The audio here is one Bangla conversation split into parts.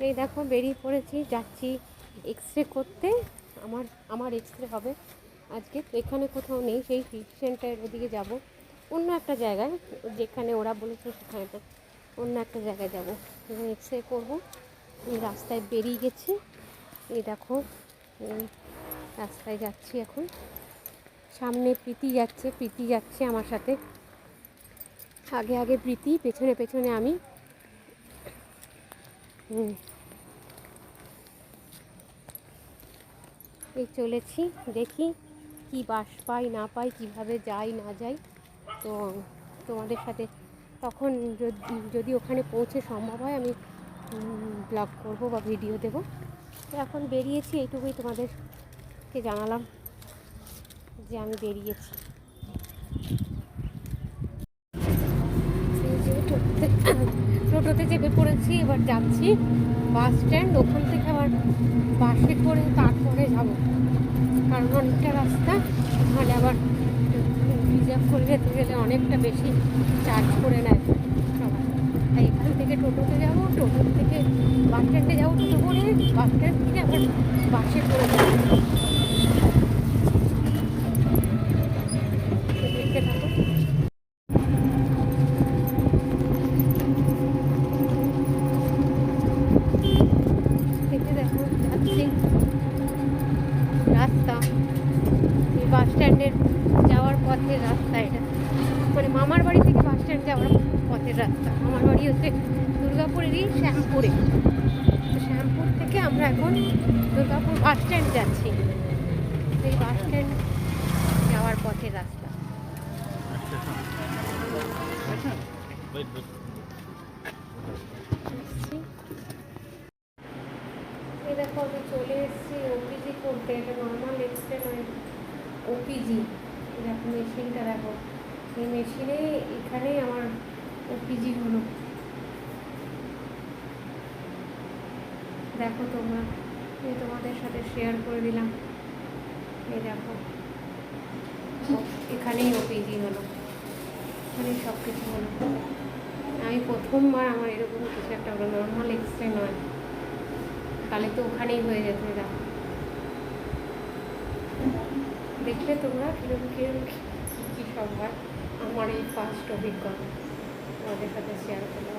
এই দেখো বেরিয়ে পড়েছি, যাচ্ছি এক্স রে করতে। আমার এক্স রে হবে আজকে। তো এখানে কোথাও নেই, সেই ফিট সেন্টারের ওদিকে যাব, অন্য একটা জায়গায়, যেখানে ওরা বলেছে সেখানে তো অন্য একটা জায়গায় যাবো, এক্স রে করবো। এই রাস্তায় বেরিয়ে গেছি, এই দেখো রাস্তায় যাচ্ছি এখন। সামনে প্রীতি যাচ্ছে আমার সাথে, আগে আগে প্রীতি, পেছনে পেছনে আমি। এই চলেছি, দেখি কি বাস পাই না পাই, কিভাবে যাই না যাই। তো তোমাদের সাথে তখন যদি ওখানে পৌঁছে সম্ভব হয় আমি ব্লগ করব বা ভিডিও দেব। তো এখন বেরিয়েছি, এইটুকুই তোমাদেরকে জানালাম যে আমি বেরিয়েছি। টোটোতে চেপে পড়েছি, এবার যাচ্ছি বাস স্ট্যান্ড, ওখান থেকে আবার বাসে করে তারপরে যাব, কারণ অনেকটা রাস্তা, ওখানে আবার রিজার্ভ করে যেতে গেলে অনেকটা বেশি চার্জ করে নেয় সবাই। তাই এখান থেকে টোটোতে যাবো, টোটো থেকে বাস স্ট্যান্ডে যাবো, টোটো করে বাস স্ট্যান্ড থেকে আবার বাসে করে যাবো। দেখতে থাকো। দেখো যাচ্ছি রাস্তা, এই বাস স্ট্যান্ডের যাওয়ার পথের রাস্তা এটা, মানে মামার বাড়ি থেকে বাস স্ট্যান্ড যাওয়ার পথের রাস্তা। আমার বাড়ি হচ্ছে দুর্গাপুরেরই শ্যামপুরে। তো শ্যামপুর থেকে আমরা এখন দুর্গাপুর বাস স্ট্যান্ড যাচ্ছি, এই বাস স্ট্যান্ড যাওয়ার পথের রাস্তা। এই দেখো আমি চলে এসেছি ওপিজি করতে, এটা নর্মাল এক্সরে নয়, ওপিজি। দেখো মেশিনটা দেখো, এই মেশিনে এখানেই আমার ওপিজি হলো। দেখো তোমরা, আমি তোমাদের সাথে শেয়ার করে দিলাম। এই দেখো এখানেই ওপিজি হলো, এখানেই সব কিছু হলো। আমি প্রথমবার আমার এরকম কিছু একটা হলো, নর্মাল এক্সরে নয়, তাহলে তো ওখানেই হয়ে যেত। দেখো দেখলে তোমরা কীরকম কী সব হয়। আমার এই ফার্স্ট অভিজ্ঞতা তোমাদের সাথে শেয়ার করলাম।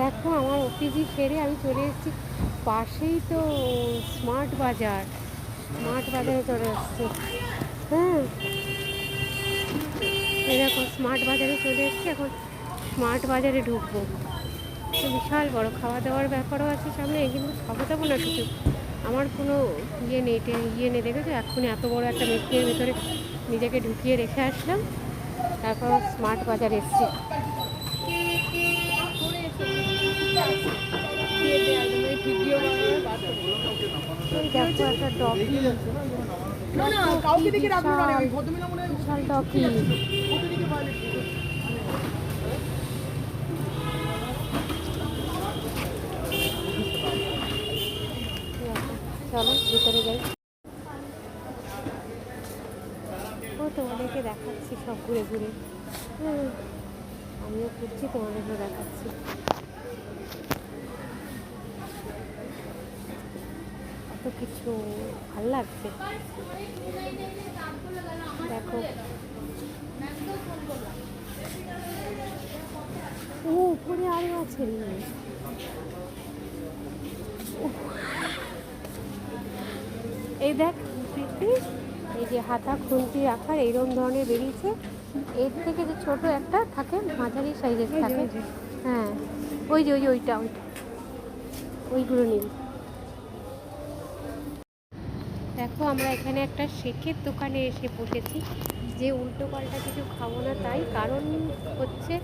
দেখো আমার ওপিজি সেরে আমি চলে এসেছি, পাশেই তো স্মার্ট বাজারে চলে এসেছি। হ্যাঁ এরকম স্মার্ট বাজারে চলে এসেছি, এখন স্মার্ট বাজারে ঢুকবো। বিশাল বড়, খাওয়া দাওয়ার ব্যাপারও আছে সামনে, কিন্তু খাওয়া দাবো না কিছু, আমার কোনো ইয়ে নেই দেখেছো। এক্ষুনি এত বড় একটা মেশিনের ভেতরে নিজেকে ঢুকিয়ে রেখে আসলাম, তারপর স্মার্ট বাজার এসেছি। দেখো একটা ডগি, বিশাল ডগি। চলো ভিতরে যাই, ও তোমাদেরকে দেখাচ্ছি সব ঘুরে ঘুরে। আমিও ঘুরছি, তোমাদেরকে দেখাচ্ছি। কত কিছু ভাল লাগছে। দেখো ও উপরে আরো আছে, এই দেখ প্রীতি, এই যে হাতা খুন্তি রাখার এইরকম ধরনের বেরিয়েছে, এর থেকে যে ছোট একটা থাকে মাঝারি সাইজের থাকে, হ্যাঁ ওইটা ওইগুলো নিন। দেখো আমরা এখানে একটা শেকের দোকানে এসে বসেছি, যে উল্টো পাল্টা কিছু খাবো না তাই, কারণ হচ্ছে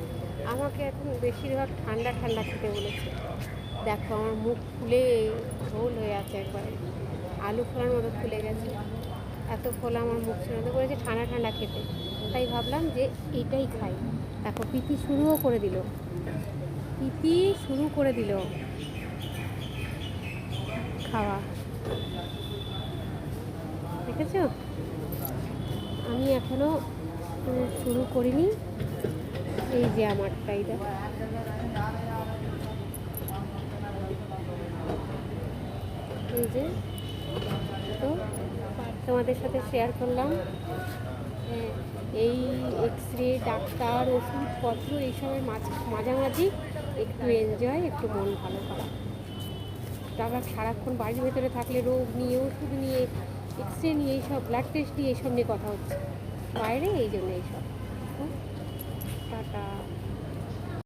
আমাকে এখন বেশিরভাগ ঠান্ডা খেতে বলেছে। দেখো আমার মুখ ফুলে ঝোল হয়ে আছে, একবারে আলু ফোলার মতো ফুলে গেছে, এত ফোলা আমার মুখ ছিল, বলেছে ঠান্ডা খেতে, তাই ভাবলাম যে এইটাই খাই। দেখো পিপি শুরু করে দিল খাওয়া, দেখেছো। আমি এখনো শুরু করিনি, এই যে আমারটাই দেখো এই যে, তো তোমাদের সাথে শেয়ার করলাম। এই এক্স রে, ডাক্তার, ওষুধপত্র এইসবের মাঝামাঝি একটু এনজয়, একটু মন ভালো করা। আমরা সারাক্ষণ বাড়ির ভেতরে থাকলে রোগ নিয়ে, ওষুধ নিয়ে, এক্স রে নিয়ে, এইসব ব্লাড টেস্ট নিয়ে এইসব নিয়ে কথা হচ্ছে বাইরে, এই জন্য এইসব। টাটা।